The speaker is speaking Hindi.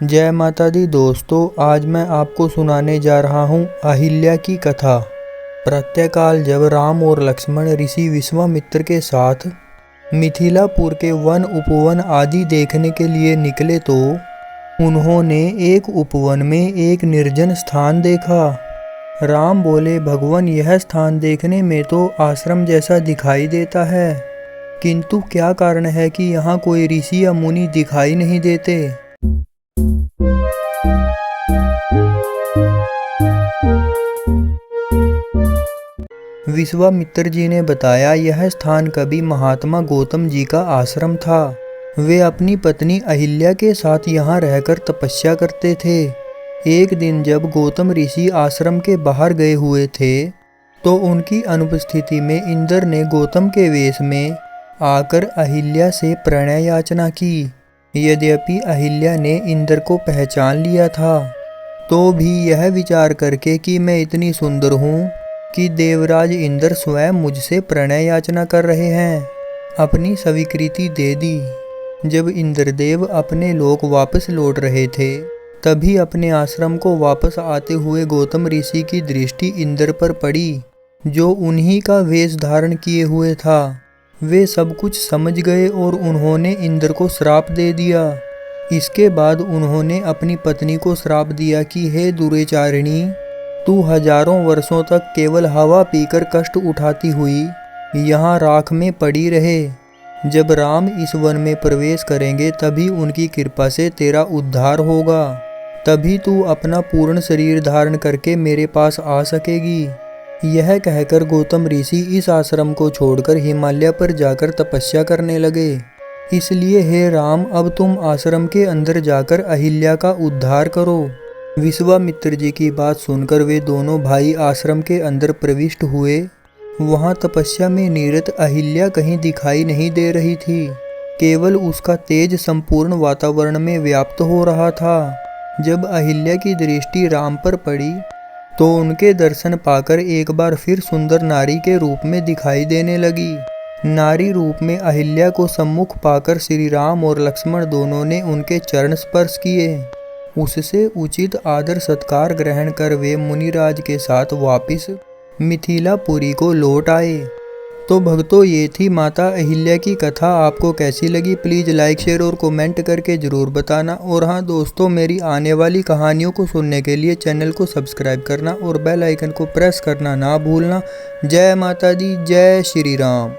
जय माता दी दोस्तों, आज मैं आपको सुनाने जा रहा हूँ अहिल्या की कथा। प्रातःकाल जब राम और लक्ष्मण ऋषि विश्वामित्र के साथ मिथिलापुर के वन उपवन आदि देखने के लिए निकले तो उन्होंने एक उपवन में एक निर्जन स्थान देखा। राम बोले, भगवान, यह स्थान देखने में तो आश्रम जैसा दिखाई देता है, किंतु क्या कारण है कि यहाँ कोई ऋषि या मुनि दिखाई नहीं देते। विश्वामित्र जी ने बताया, यह स्थान कभी महात्मा गौतम जी का आश्रम था। वे अपनी पत्नी अहिल्या के साथ यहाँ रहकर तपस्या करते थे। एक दिन जब गौतम ऋषि आश्रम के बाहर गए हुए थे तो उनकी अनुपस्थिति में इंद्र ने गौतम के वेश में आकर अहिल्या से प्रणय याचना की। यद्यपि अहिल्या ने इंद्र को पहचान लिया था तो भी यह विचार करके कि मैं इतनी सुंदर हूँ कि देवराज इंद्र स्वयं मुझसे प्रणय याचना कर रहे हैं, अपनी स्वीकृति दे दी। जब इंद्रदेव अपने लोक वापस लौट रहे थे तभी अपने आश्रम को वापस आते हुए गौतम ऋषि की दृष्टि इंद्र पर पड़ी, जो उन्हीं का वेश धारण किए हुए था। वे सब कुछ समझ गए और उन्होंने इंद्र को श्राप दे दिया। इसके बाद उन्होंने अपनी पत्नी को श्राप दिया कि हे दुराचारिणी, तू हजारों वर्षों तक केवल हवा पीकर कष्ट उठाती हुई यहाँ राख में पड़ी रहे। जब राम इस वन में प्रवेश करेंगे तभी उनकी कृपा से तेरा उद्धार होगा, तभी तू अपना पूर्ण शरीर धारण करके मेरे पास आ सकेगी। यह कहकर गौतम ऋषि इस आश्रम को छोड़कर हिमालय पर जाकर तपस्या करने लगे। इसलिए हे राम, अब तुम आश्रम के अंदर जाकर अहिल्या का उद्धार करो। विश्वामित्र जी की बात सुनकर वे दोनों भाई आश्रम के अंदर प्रविष्ट हुए। वहां तपस्या में निरत अहिल्या कहीं दिखाई नहीं दे रही थी, केवल उसका तेज संपूर्ण वातावरण में व्याप्त हो रहा था। जब अहिल्या की दृष्टि राम पर पड़ी तो उनके दर्शन पाकर एक बार फिर सुंदर नारी के रूप में दिखाई देने लगी। नारी रूप में अहिल्या को सम्मुख पाकर श्री राम और लक्ष्मण दोनों ने उनके चरण स्पर्श किए। उससे उचित आदर सत्कार ग्रहण कर वे मुनिराज के साथ वापिस मिथिलापुरी को लौट आए। तो भक्तों, ये थी माता अहिल्या की कथा। आपको कैसी लगी प्लीज़ लाइक, शेयर और कमेंट करके ज़रूर बताना। और हाँ दोस्तों, मेरी आने वाली कहानियों को सुनने के लिए चैनल को सब्सक्राइब करना और बेल आइकन को प्रेस करना ना भूलना। जय माता दी, जय श्री राम।